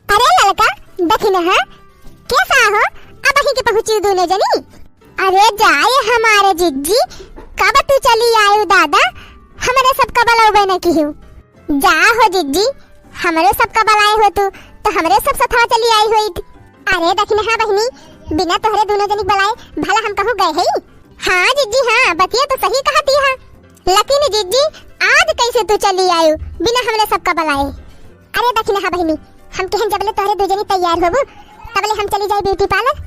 अरे लड़का देखी ना है कैसा हो अब ही के पहुंची दोनों जनी। अरे जाए हमारे जिज्जी कब तू चली आयु दादा हमारे सब कबल हो न की हूँ। जा हो जिज्जी हमारे सब कबल आए हो तो हमारे सब सथा चली आई हुई। अरे देखी ना बहनी बिना तोहरे दोनों जनी बुलाए भला हम कहूँ गए है। हाँ जिज्जी हाँ बतिया तो सही कहती है लेकिन जिज्जी आज कैसे तू चली आयु बिना हमरे सब कबल आए। अरे देखी ना बहनी हम कहन जबले तोहरे दो जनी तैयार होबू तबले हम चली जाए ब्यूटी पार्लर।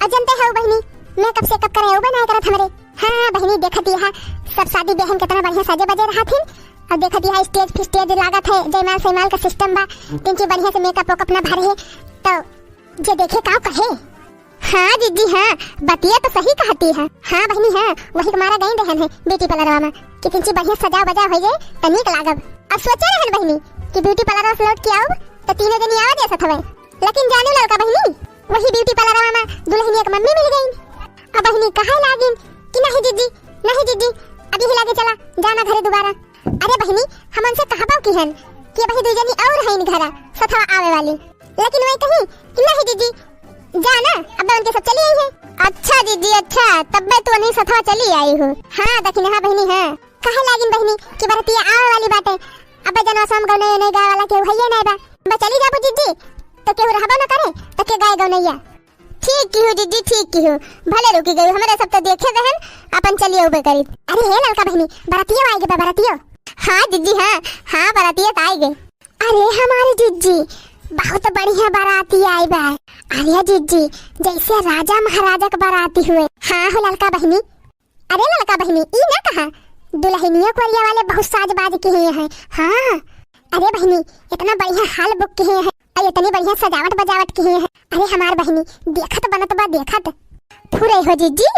अजंते है बहनी मेकअप से कब करे हो बनाए करत हमरे। हां बहनी देखती है सब शादी बहन कितना बढ़िया सजे बजे रहा थी और देखती है स्टेज पे स्टेज लागत है जयमाल सैमाल का सिस्टम बा तिनकी बढ़िया से मेकअप वोकअप ना भरे तो जे देखे का कहे। हां जीजी हां बतिया तो सही कहती है। हां बहनी हां वही तुम्हारा गई बहन है ब्यूटी पार्लर में कि तिनकी बढ़िया सजा बजा हो जाए त नीक लागब। अब सोचे रहन बहनी कि ब्यूटी पार्लर से लौट के आऊं तो तीनों जनी आवा जैसा थवे लेकिन जाने लड़का बहनी वही ब्यूटी पार्लर में दुल्हन एक मम्मी मिल गई। अब बहनी कहे लागिन कि नहीं जीजी अभी ही लागे चला जाना घरे दोबारा। अरे बहनी हम उनसे कहबो की हन कि वही दो जनी और है घरा सथवा आवे वाली लेकिन वही कही कि नहीं जीजी जाना अब उनके सब चली आई है। अच्छा जीजी अच्छा तब मैं तो नहीं सथवा चली आई हूँ। हाँ देखी ना बहनी हाँ कहे लागिन बहनी कि बरतिया आवे वाली बात है अब जनवा सोम गौ नहीं गाय वाला के भैया नहीं बा बस चली जाबो जीजी तो केहू रहबो न करे तो के गाय गौ नैया। ठीक की हो जीजी ठीक की हो भले रुकी गई हमारे सब तो देखे बहन अपन चलिए उबे करी। अरे हे लड़का बहनी बरातियो आएगी बरातियो। हाँ जीजी हाँ बरातियो आएगी। अरे हमारे जीजी बहुत बढ़िया बाराती आई बा। अरे जीजी जैसे राजा महाराजा का बाराती हुए। हाँ हो लड़का बहनी। अरे लड़का बहनी ई ना कहा दुल्हनिया कोरिया वाले बहुत साजबाज के हैं। हाँ अरे बहनी इतना बढ़िया हाल बुक के हैं और इतनी बढ़िया सजावट बजावट की है। अरे हमार बहनी देखत बनत बा देखत फुरे हो जीजी।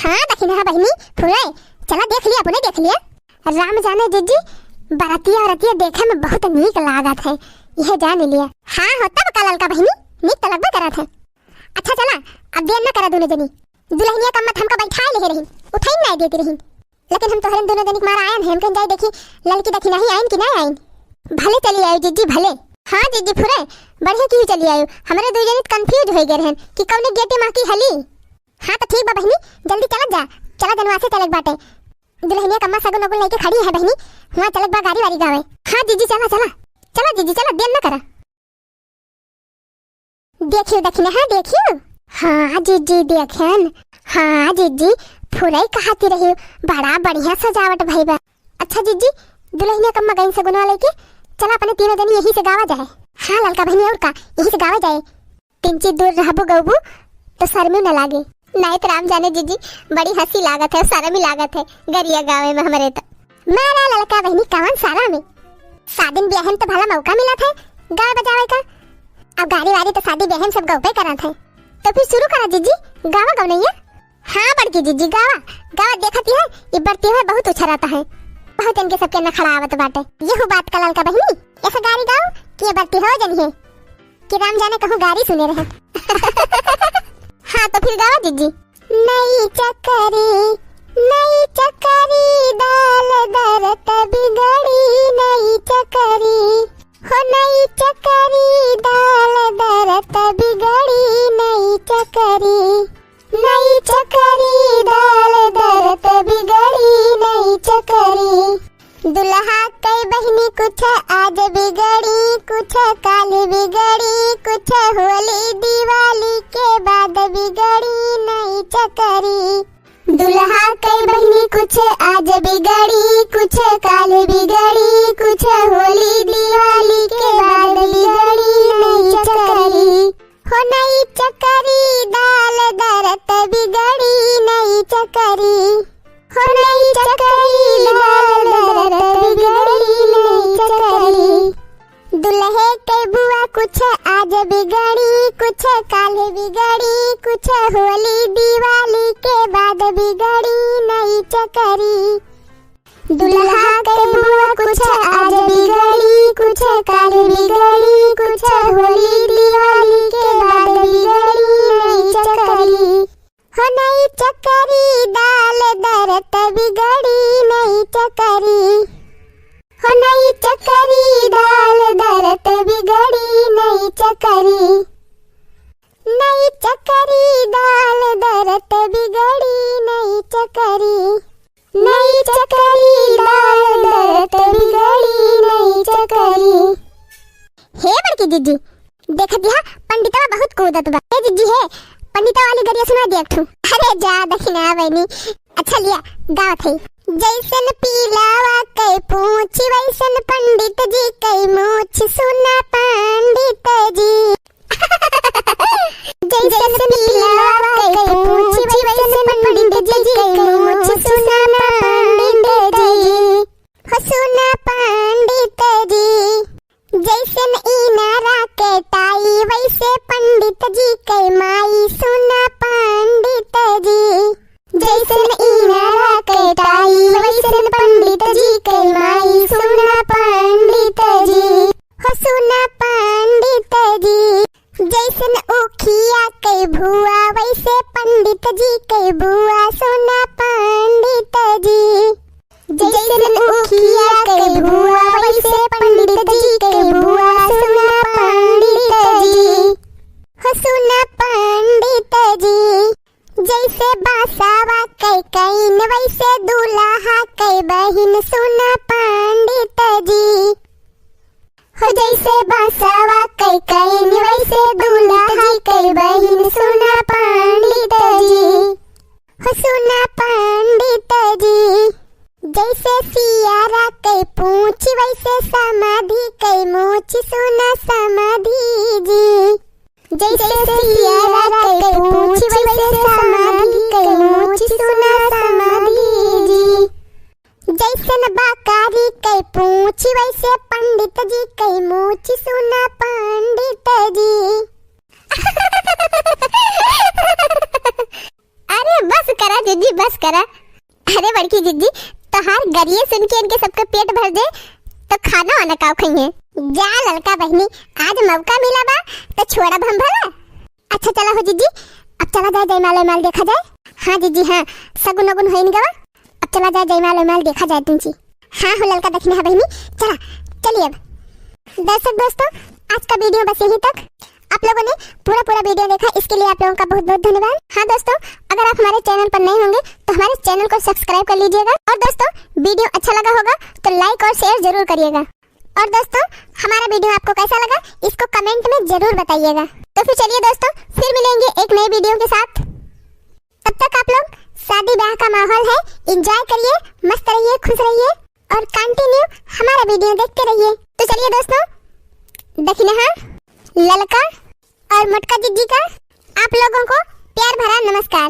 हाँ देखी ना बहनी फुरे चला देख लिया अपने देख लिया। राम जाने जीजी बरातिया औरतिया देखे में बहुत नीक लागत है यह जान लिया। हाँ हो तब कल का बहनी नीक तो लगबे करत है। अच्छा चला अब देर न करा दोनों जनी दुल्हनिया का मत हमका बैठा ले रही उठाई नहीं देती रही लेकिन हम तोहरे दोनों जनी मार आयन हम कन जाए देखी लड़की देखी नहीं आयन कि नहीं आयन। भले चली आयो जीजी भले। हाँ जीजी फुरे बढ़िया की चली आयो हमारे दो जनी कंफ्यूज हो गए रहन कि कौने गेटे मां की हली। हाँ तो ठीक बा बहनी जल्दी चला जा चला जनवा से चलक बाटे दुल्हनिया कम्मा सगुन ओगुन लेके खड़ी है बहनी वहां चलक बा गाड़ी वाड़ी गावे। हाँ जीजी चला चला चला जीजी चला देर न करा। देखियो देखना हाँ देखियो। हाँ जीजी देखन। हाँ जीजी फुरे कहती रही बड़ा बढ़िया सजावट भई बा। अच्छा जीजी दुल्हनिया कम्मा गई सगुन लेके चला अपने तीनों जनी यही से गावा जाए। हाँ लड़का बहनी और का यही से गावा जाए तिनची दूर रहबो गबू तो शर्म न लागे नहीं तो राम जाने जीजी बड़ी हंसी लागत है शर्म ही लागत है गरिया गावे में हमारे तो। मेरा लड़का बहनी कौन सारा में शादी बहन तो भला मौका मिला था गाय बजावे का। अब गाड़ी वाड़ी तो शादी बहन सब गौपे करा थे तो फिर शुरू करा जीजी गावा गवनैया। हाँ बड़की जीजी गावा गावा देखती है ये बढ़ती है बहुत अच्छा रहता है बहुत इनके सबके न खड़ा आवत बाटे। ये बात कलल का बहनी ऐसा गाड़ी गाओ कि ये बढ़ती हो जनी है कि राम जाने कहूँ गाड़ी सुने रहे। हाँ तो फिर गाओ जीजी। नई चक्करी दाल दर तभी गड़ी नई चक्करी हो नई चक्करी दाल दर तभी गड़ी नई चक्करी दाल दर तभी गड़ी नई चक्करी। दुल्हा कई बहनी कुछ आज बिगड़ी कुछ काल बिगड़ी कुछ होली दिवाली के बाद बिगड़ी नई चक्करी। दुल्हा कई बहनी कुछ आज बिगड़ी कुछ काल बिगड़ी कुछ होली दिवाली के बाद बिगड़ी नई चक्करी हो नई चक्करी दाल दरत बिगड़ी नई चक्करी हो नई चक्करी दाल दरत बिगड़ी नई चक्करी। दुल्हे के बुआ कुछ आज बिगड़ी कुछ काल बिगड़ी कुछ होली दिवाली के बाद बिगड़ी नई चक्करी। दुल्हा के बुआ कुछ आज बिगड़ी कुछ काल बिगड़ी कुछ होली दिवाली के बाद बिगड़ी नई चक्करी हो नई चक्करी दाल दरत बिगड़ी नई चक्करी हो नई चक्करी दाल दरत बिगड़ी नई नई चकरी, नई चकरी दाल दरत बिगड़ी, नई चकरी, नई चकरी दाल दरत बिगड़ी, नई चकरी। हे बड़की जीजी, देख दिया पंडितवा बहुत कूदत बा। हे जीजी हे पंडिता वाली गरिया सुना दिया ठू। अरे जा दखिना बहनी। अच्छा लिया गावत है। जैसन पीलावा कई पूछ वैसन पंडित जी कई मूछ, सुना पंडित जी। जैसन पीलावा कई पूछ वैसन पंडित जी कई मूछ, सुना पंडित जी, हो सुना पंडित जी। जैसन इनारा के ताई वैसे पंडित जी के माई, सुना पंडित जी। जैसन इनारा के ताई वैसे पंडित जी के माई, सुना पंडित जी, हो सुना पंडित जी। जैसन उखिया के भुआ वैसे पंडित जी के बुआ, सुना पंडित जी। जैसन उखिया के भुआ वैसे पंडित जी के बुआ, सुना पंडित जी, हो सुना पंडित जी। जैसे बासावा कई कईन वैसे दूल्हा कई बहिन, सुना पंडित जी, हो जैसे बासावा कई कईन वैसे दूल्हा कई बहिन, सुना पंडित जी, हो सुना पंडित जी। जैसे सियारा कई पूछ वैसे समाधि कई मूछ, सुना समाधि जी। जैसे सियारा कई पूछ वैसे समाधि कई मूछ, सुना समाधि जी। जैसन बाकारी कई पूछ वैसे पंडित जी कई मूछ, सुना पंडित जी। अरे बस करा जीजी बस करा। अरे बड़की जीजी तोहार गरिए सुन के इनके सबके पेट भर दे तो खाना वाना काव खइए। जा लड़का बहनी आज मौका मिला बा तो छोड़ा हम भला। अच्छा चला हो जीजी अब चला जाए जयमाल माल देखा जाए। हाँ जीजी हाँ सगुन अगुन होइन गवा, अब चला जाए जयमाल माल देखा जाए तुमची। हाँ हो लड़का दक्षिण है बहनी चला चलिए। अब दर्शक दोस्तों आज का वीडियो बस यहीं तक। आप लोगों ने पूरा वीडियो देखा इसके लिए आप लोगों का बहुत बहुत धन्यवाद। हाँ दोस्तों अगर आप हमारे चैनल पर नए होंगे तो हमारे चैनल को सब्सक्राइब कर लीजिएगा। और दोस्तों वीडियो अच्छा लगा होगा तो लाइक और शेयर जरूर करिएगा। और दोस्तों हमारा वीडियो आपको कैसा लगा इसको कमेंट में जरूर बताइएगा। तो फिर चलिए दोस्तों फिर मिलेंगे एक नए वीडियो के साथ। तब तक आप लोग शादी ब्याह का माहौल है, एंजॉय करिए, मस्त रहिए, खुश रहिए और कंटिन्यू हमारा वीडियो देखते रहिए। तो चलिए दोस्तों दखिना ललका और मोटका जीजी का आप लोगों को प्यार भरा नमस्कार।